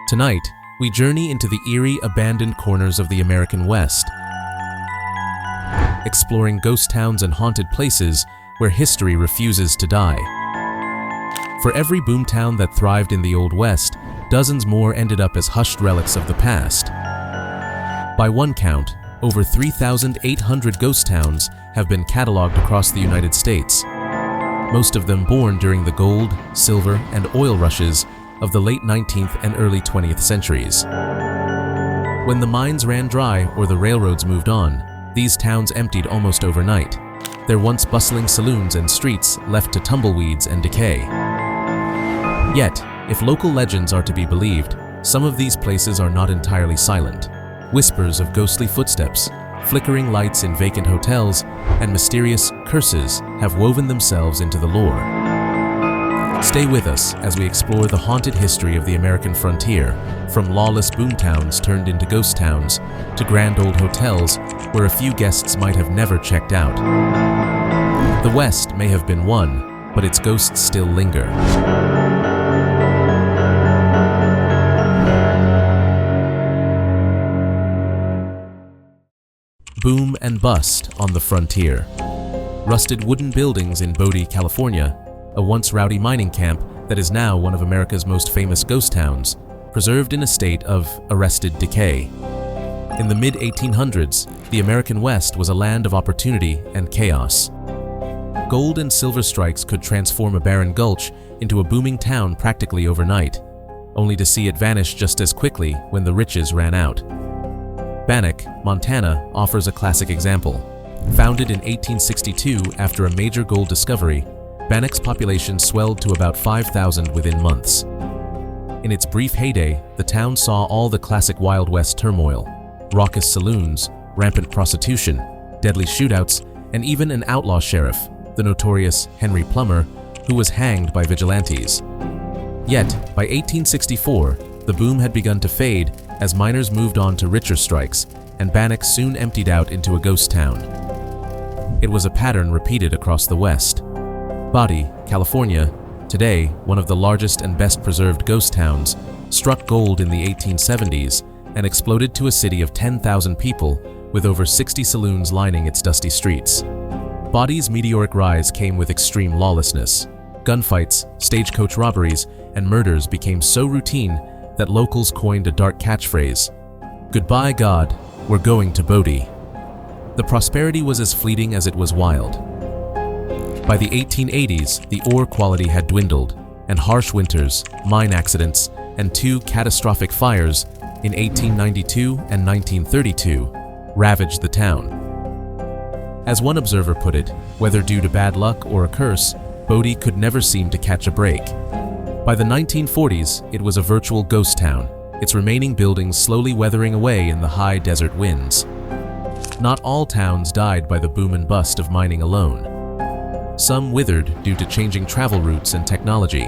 Tonight, we journey into the eerie, abandoned corners of the American West, exploring ghost towns and haunted places where history refuses to die. For every boomtown that thrived in the Old West, dozens more ended up as hushed relics of the past. By one count, over 3,800 ghost towns have been cataloged across the United States, most of them born during the gold, silver, and oil rushes of the late 19th and early 20th centuries. When the mines ran dry or the railroads moved on, these towns emptied almost overnight, their once bustling saloons and streets left to tumbleweeds and decay. Yet, if local legends are to be believed, some of these places are not entirely silent. Whispers of ghostly footsteps, flickering lights in vacant hotels, and mysterious curses have woven themselves into the lore. Stay with us as we explore the haunted history of the American frontier, from lawless boomtowns turned into ghost towns to grand old hotels where a few guests might have never checked out. The West may have been won, but its ghosts still linger. Boom and bust on the frontier. Rusted wooden buildings in Bodie, California, a once rowdy mining camp that is now one of America's most famous ghost towns, preserved in a state of arrested decay. In the mid-1800s, the American West was a land of opportunity and chaos. Gold and silver strikes could transform a barren gulch into a booming town practically overnight, only to see it vanish just as quickly when the riches ran out. Bannack, Montana, offers a classic example. Founded in 1862 after a major gold discovery, Bannack's population swelled to about 5,000 within months. In its brief heyday, the town saw all the classic Wild West turmoil: raucous saloons, rampant prostitution, deadly shootouts, and even an outlaw sheriff, the notorious Henry Plummer, who was hanged by vigilantes. Yet, by 1864, the boom had begun to fade as miners moved on to richer strikes, and Bannack soon emptied out into a ghost town. It was a pattern repeated across the West. Bodie, California, today one of the largest and best preserved ghost towns, struck gold in the 1870s and exploded to a city of 10,000 people with over 60 saloons lining its dusty streets. Bodie's meteoric rise came with extreme lawlessness. Gunfights, stagecoach robberies, and murders became so routine that locals coined a dark catchphrase: "Goodbye, God, we're going to Bodie." The prosperity was as fleeting as it was wild. By the 1880s, the ore quality had dwindled, and harsh winters, mine accidents, and two catastrophic fires in 1892 and 1932 ravaged the town. As one observer put it, whether due to bad luck or a curse, Bodie could never seem to catch a break. By the 1940s, it was a virtual ghost town, its remaining buildings slowly weathering away in the high desert winds. Not all towns died by the boom and bust of mining alone. Some withered due to changing travel routes and technology.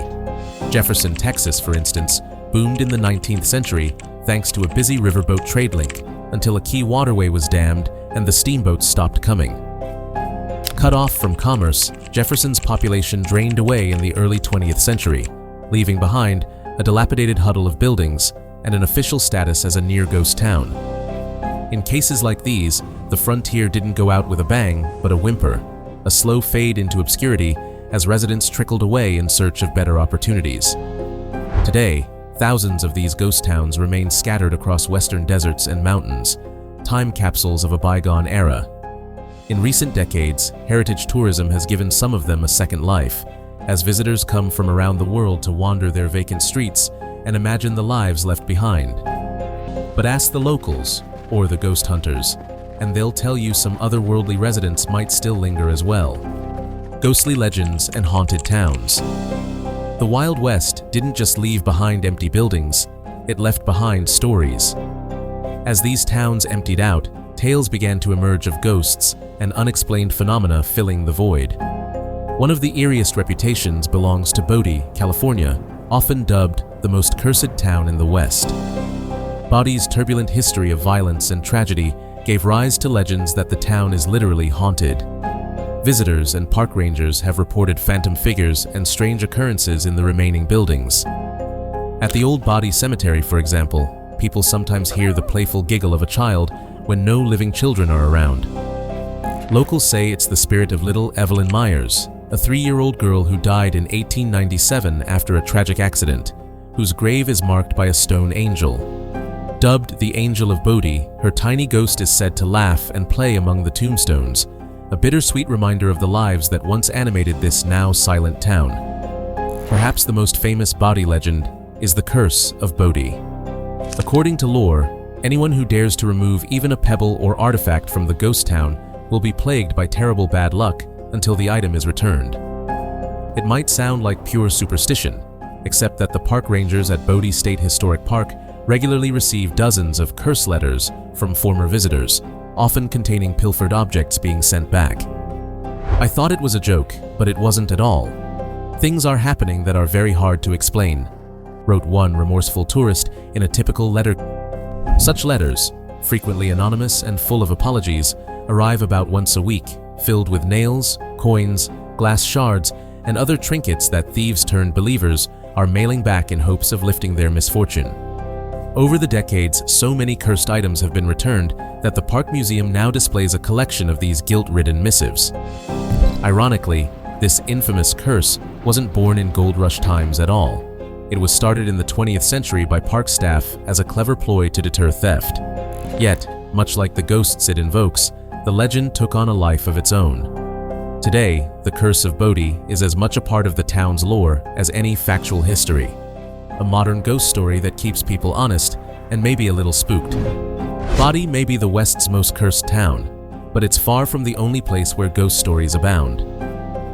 Jefferson, Texas, for instance, boomed in the 19th century thanks to a busy riverboat trade link until a key waterway was dammed and the steamboats stopped coming. Cut off from commerce, Jefferson's population drained away in the early 20th century, leaving behind a dilapidated huddle of buildings and an official status as a near-ghost town. In cases like these, the frontier didn't go out with a bang, but a whimper, a slow fade into obscurity as residents trickled away in search of better opportunities. Today, thousands of these ghost towns remain scattered across western deserts and mountains, time capsules of a bygone era. In recent decades, heritage tourism has given some of them a second life, as visitors come from around the world to wander their vacant streets and imagine the lives left behind. But ask the locals, or the ghost hunters, and they'll tell you some otherworldly residents might still linger as well. Ghostly legends and haunted towns. The Wild West didn't just leave behind empty buildings, it left behind stories. As these towns emptied out, tales began to emerge of ghosts and unexplained phenomena filling the void. One of the eeriest reputations belongs to Bodie, California, often dubbed the most cursed town in the West. Bodie's turbulent history of violence and tragedy gave rise to legends that the town is literally haunted. Visitors and park rangers have reported phantom figures and strange occurrences in the remaining buildings. At the old Bodie cemetery, for example, people sometimes hear the playful giggle of a child when no living children are around. Locals say it's the spirit of little Evelyn Myers, a 3-year-old girl who died in 1897 after a tragic accident, whose grave is marked by a stone angel. Dubbed the Angel of Bodie, her tiny ghost is said to laugh and play among the tombstones, a bittersweet reminder of the lives that once animated this now silent town. Perhaps the most famous Bodie legend is the curse of Bodie. According to lore, anyone who dares to remove even a pebble or artifact from the ghost town will be plagued by terrible bad luck until the item is returned. It might sound like pure superstition, except that the park rangers at Bodie State Historic Park regularly receive dozens of curse letters from former visitors, often containing pilfered objects being sent back. I thought it was a joke, but it wasn't at all. Things are happening that are very hard to explain, wrote one remorseful tourist in a typical letter. Such letters, frequently anonymous and full of apologies, arrive about once a week, filled with nails, coins, glass shards, and other trinkets that thieves turned believers are mailing back in hopes of lifting their misfortune. Over the decades, so many cursed items have been returned that the Park Museum now displays a collection of these guilt-ridden missives. Ironically, this infamous curse wasn't born in gold rush times at all. It was started in the 20th century by park staff as a clever ploy to deter theft. Yet, much like the ghosts it invokes, the legend took on a life of its own. Today, the curse of Bodie is as much a part of the town's lore as any factual history. A modern ghost story that keeps people honest and maybe a little spooked. Bodie may be the West's most cursed town, but it's far from the only place where ghost stories abound.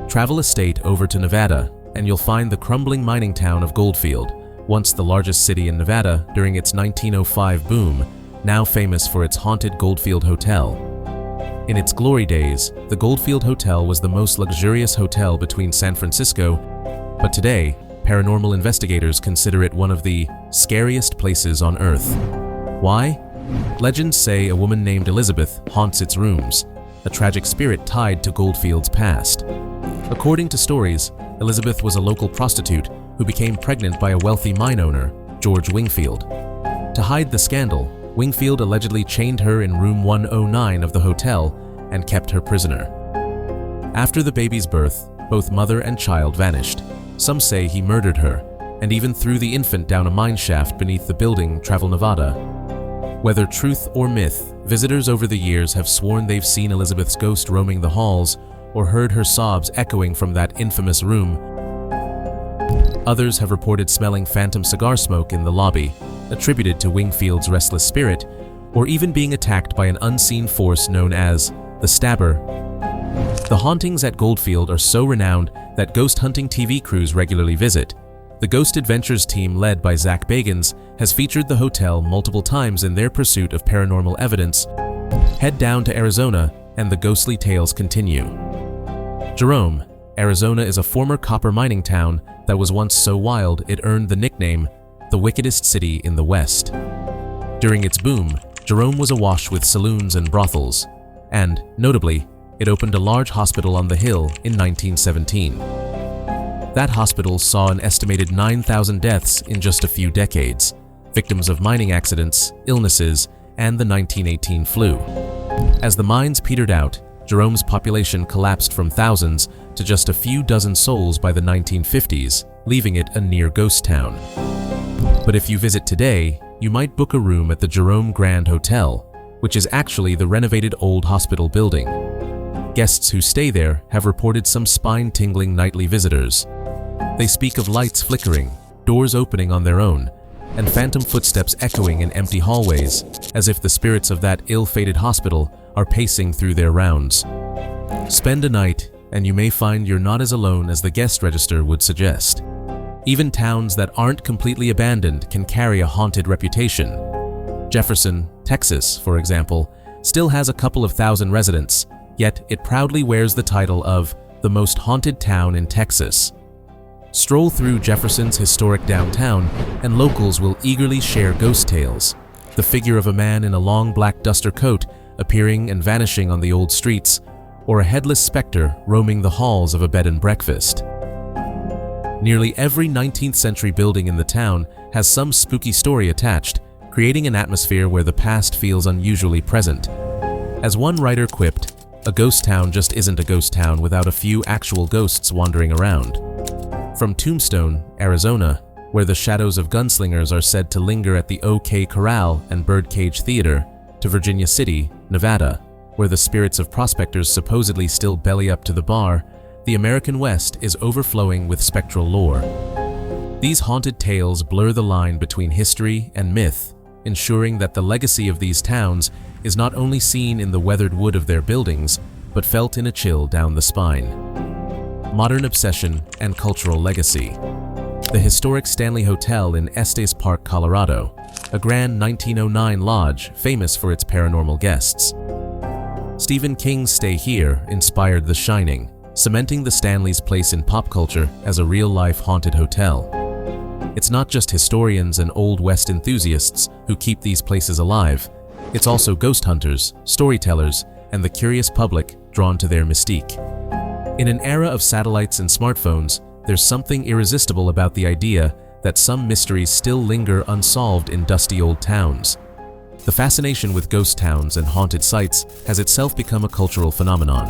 Travel a state over to Nevada, and you'll find the crumbling mining town of Goldfield, once the largest city in Nevada during its 1905 boom, now famous for its haunted Goldfield Hotel. In its glory days, the Goldfield Hotel was the most luxurious hotel between San Francisco, but today, paranormal investigators consider it one of the scariest places on Earth. Why? Legends say a woman named Elizabeth haunts its rooms, a tragic spirit tied to Goldfield's past. According to stories, Elizabeth was a local prostitute who became pregnant by a wealthy mine owner, George Wingfield. To hide the scandal, Wingfield allegedly chained her in room 109 of the hotel and kept her prisoner. After the baby's birth, both mother and child vanished. Some say he murdered her, and even threw the infant down a mine shaft beneath the building Travel Nevada. Whether truth or myth, visitors over the years have sworn they've seen Elizabeth's ghost roaming the halls or heard her sobs echoing from that infamous room. Others have reported smelling phantom cigar smoke in the lobby, attributed to Wingfield's restless spirit, or even being attacked by an unseen force known as the Stabber. The hauntings at Goldfield are so renowned that ghost hunting TV crews regularly visit. The Ghost Adventures team led by Zach Bagans has featured the hotel multiple times in their pursuit of paranormal evidence. Head down to Arizona and the ghostly tales continue. Jerome, Arizona is a former copper mining town that was once so wild it earned the nickname the wickedest city in the West. During its boom, Jerome was awash with saloons and brothels, and, notably, it opened a large hospital on the hill in 1917. That hospital saw an estimated 9,000 deaths in just a few decades, victims of mining accidents, illnesses, and the 1918 flu. As the mines petered out, Jerome's population collapsed from thousands to just a few dozen souls by the 1950s, leaving it a near ghost town. But if you visit today, you might book a room at the Jerome Grand Hotel, which is actually the renovated old hospital building. Guests who stay there have reported some spine-tingling nightly visitors. They speak of lights flickering, doors opening on their own, and phantom footsteps echoing in empty hallways, as if the spirits of that ill-fated hospital are pacing through their rounds. Spend a night, and you may find you're not as alone as the guest register would suggest. Even towns that aren't completely abandoned can carry a haunted reputation. Jefferson, Texas, for example, still has a couple of thousand residents, yet it proudly wears the title of the most haunted town in Texas. Stroll through Jefferson's historic downtown, and locals will eagerly share ghost tales. The figure of a man in a long black duster coat appearing and vanishing on the old streets, or a headless specter roaming the halls of a bed and breakfast. Nearly every 19th century building in the town has some spooky story attached, creating an atmosphere where the past feels unusually present. As one writer quipped, "A ghost town just isn't a ghost town without a few actual ghosts wandering around." From Tombstone, Arizona, where the shadows of gunslingers are said to linger at the OK Corral and Birdcage Theater, to Virginia City, Nevada, where the spirits of prospectors supposedly still belly up to the bar, the American West is overflowing with spectral lore. These haunted tales blur the line between history and myth, ensuring that the legacy of these towns is not only seen in the weathered wood of their buildings, but felt in a chill down the spine. Modern obsession and cultural legacy. The historic Stanley Hotel in Estes Park, Colorado, a grand 1909 lodge famous for its paranormal guests. Stephen King's stay here inspired The Shining, cementing the Stanley's place in pop culture as a real-life haunted hotel. It's not just historians and Old West enthusiasts who keep these places alive. It's also ghost hunters, storytellers, and the curious public drawn to their mystique. In an era of satellites and smartphones, there's something irresistible about the idea that some mysteries still linger unsolved in dusty old towns. The fascination with ghost towns and haunted sites has itself become a cultural phenomenon.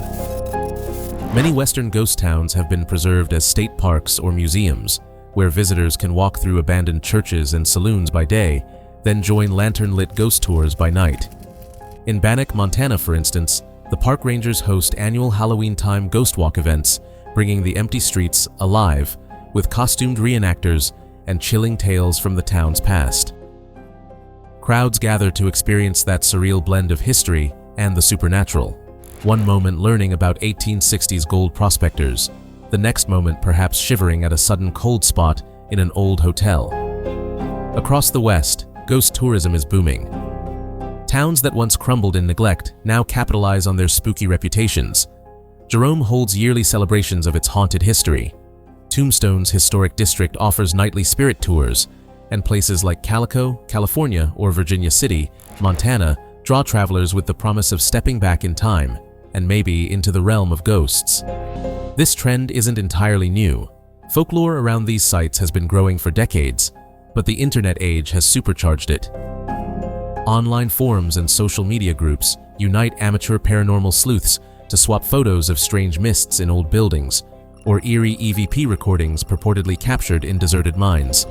Many Western ghost towns have been preserved as state parks or museums, where visitors can walk through abandoned churches and saloons by day, then join lantern-lit ghost tours by night. In Bannack, Montana, for instance, the park rangers host annual Halloween-time ghost walk events, bringing the empty streets alive with costumed reenactors and chilling tales from the town's past. Crowds gather to experience that surreal blend of history and the supernatural. One moment learning about 1860s gold prospectors, the next moment perhaps shivering at a sudden cold spot in an old hotel. Across the West, ghost tourism is booming. Towns that once crumbled in neglect now capitalize on their spooky reputations. Jerome holds yearly celebrations of its haunted history. Tombstone's historic district offers nightly spirit tours, and places like Calico, California, or Virginia City, Montana, draw travelers with the promise of stepping back in time, and maybe into the realm of ghosts. This trend isn't entirely new. Folklore around these sites has been growing for decades, but the internet age has supercharged it. Online forums and social media groups unite amateur paranormal sleuths to swap photos of strange mists in old buildings, or eerie EVP recordings purportedly captured in deserted mines.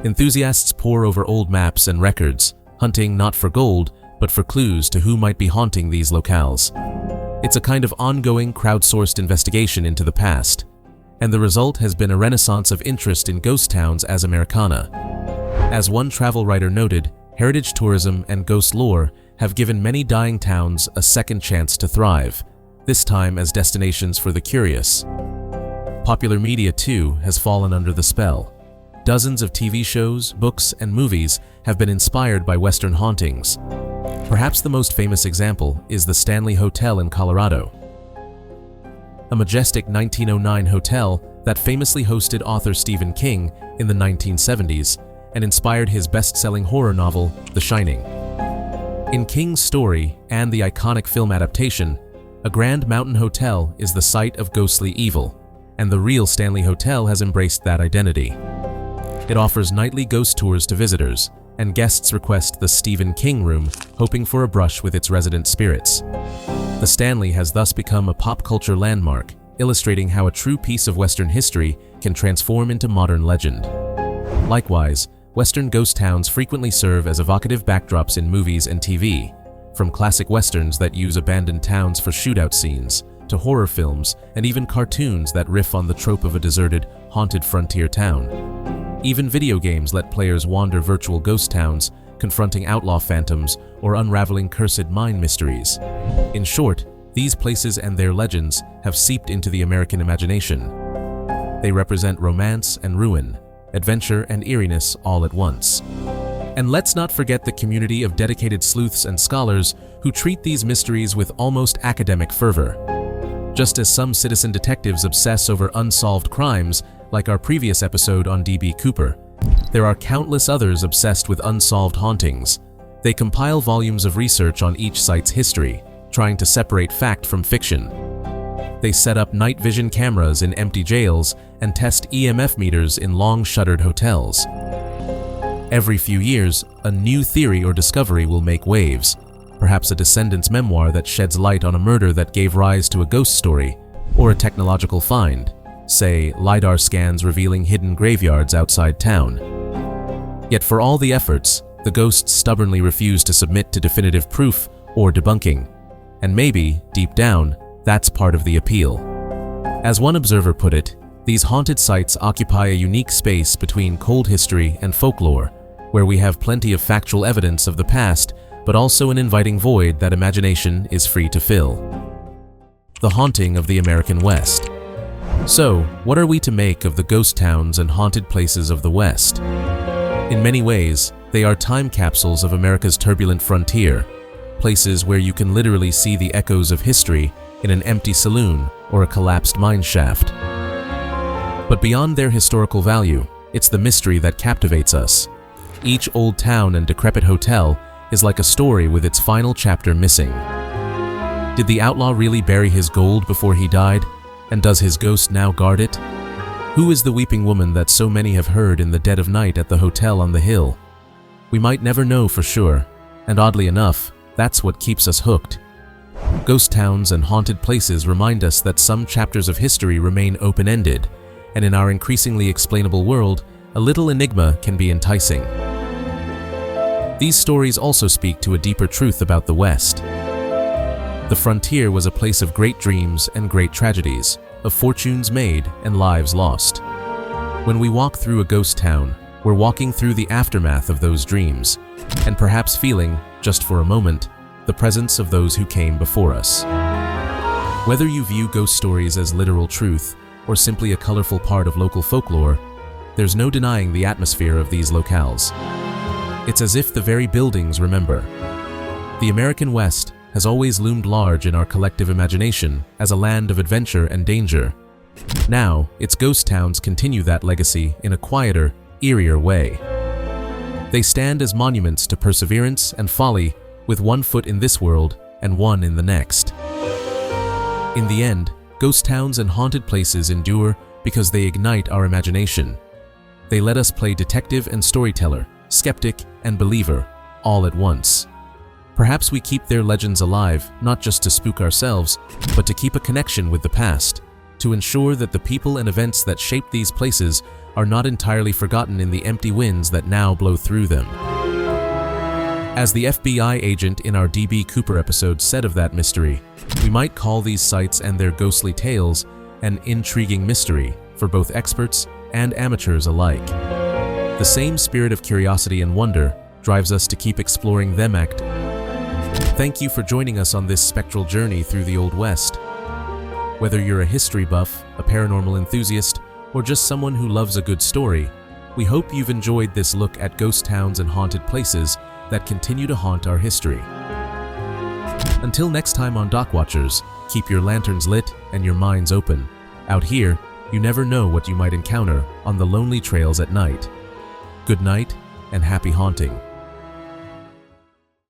Enthusiasts pore over old maps and records, hunting not for gold, but for clues to who might be haunting these locales. It's a kind of ongoing crowdsourced investigation into the past, and the result has been a renaissance of interest in ghost towns as Americana. As one travel writer noted, heritage tourism and ghost lore have given many dying towns a second chance to thrive, this time as destinations for the curious. Popular media, too, has fallen under the spell. Dozens of TV shows, books, and movies have been inspired by Western hauntings. Perhaps the most famous example is the Stanley Hotel in Colorado, a majestic 1909 hotel that famously hosted author Stephen King in the 1970s and inspired his best-selling horror novel, The Shining. In King's story and the iconic film adaptation, a grand mountain hotel is the site of ghostly evil, and the real Stanley Hotel has embraced that identity. It offers nightly ghost tours to visitors, and guests request the Stephen King room, hoping for a brush with its resident spirits. The Stanley has thus become a pop culture landmark, illustrating how a true piece of Western history can transform into modern legend. Likewise, Western ghost towns frequently serve as evocative backdrops in movies and TV, from classic westerns that use abandoned towns for shootout scenes, to horror films and even cartoons that riff on the trope of a deserted, haunted frontier town. Even video games let players wander virtual ghost towns, confronting outlaw phantoms or unraveling cursed mine mysteries. In short, these places and their legends have seeped into the American imagination. They represent romance and ruin, adventure and eeriness all at once. And let's not forget the community of dedicated sleuths and scholars who treat these mysteries with almost academic fervor. Just as some citizen detectives obsess over unsolved crimes, like our previous episode on D.B. Cooper, there are countless others obsessed with unsolved hauntings. They compile volumes of research on each site's history, trying to separate fact from fiction. They set up night vision cameras in empty jails and test EMF meters in long-shuttered hotels. Every few years, a new theory or discovery will make waves, perhaps a descendant's memoir that sheds light on a murder that gave rise to a ghost story, or a technological find, say LiDAR scans revealing hidden graveyards outside town. Yet for all the efforts, the ghosts stubbornly refuse to submit to definitive proof or debunking. And maybe, deep down, that's part of the appeal. As one observer put it, these haunted sites occupy a unique space between cold history and folklore, where we have plenty of factual evidence of the past, but also an inviting void that imagination is free to fill. The haunting of the American West. So, what are we to make of the ghost towns and haunted places of the West? In many ways, they are time capsules of America's turbulent frontier, places where you can literally see the echoes of history in an empty saloon or a collapsed mine shaft. But beyond their historical value, it's the mystery that captivates us. Each old town and decrepit hotel is like a story with its final chapter missing. Did the outlaw really bury his gold before he died? And does his ghost now guard it? Who is the weeping woman that so many have heard in the dead of night at the hotel on the hill? We might never know for sure, and oddly enough, that's what keeps us hooked. Ghost towns and haunted places remind us that some chapters of history remain open-ended, and in our increasingly explainable world, a little enigma can be enticing. These stories also speak to a deeper truth about the West. The frontier was a place of great dreams and great tragedies, of fortunes made and lives lost. When we walk through a ghost town, we're walking through the aftermath of those dreams, and perhaps feeling, just for a moment, the presence of those who came before us. Whether you view ghost stories as literal truth or simply a colorful part of local folklore, there's no denying the atmosphere of these locales. It's as if the very buildings remember. The American West has always loomed large in our collective imagination as a land of adventure and danger. Now, its ghost towns continue that legacy in a quieter, eerier way. They stand as monuments to perseverance and folly, with one foot in this world and one in the next. In the end, ghost towns and haunted places endure because they ignite our imagination. They let us play detective and storyteller, skeptic and believer, all at once. Perhaps we keep their legends alive, not just to spook ourselves, but to keep a connection with the past, to ensure that the people and events that shaped these places are not entirely forgotten in the empty winds that now blow through them. As the FBI agent in our D.B. Cooper episode said of that mystery, we might call these sites and their ghostly tales an intriguing mystery for both experts and amateurs alike. The same spirit of curiosity and wonder drives us to keep exploring them. Thank you for joining us on this spectral journey through the Old West. Whether you're a history buff, a paranormal enthusiast, or just someone who loves a good story, we hope you've enjoyed this look at ghost towns and haunted places that continue to haunt our history. Until next time on Dock Watchers, keep your lanterns lit and your minds open. Out here, you never know what you might encounter on the lonely trails at night. Good night and happy haunting.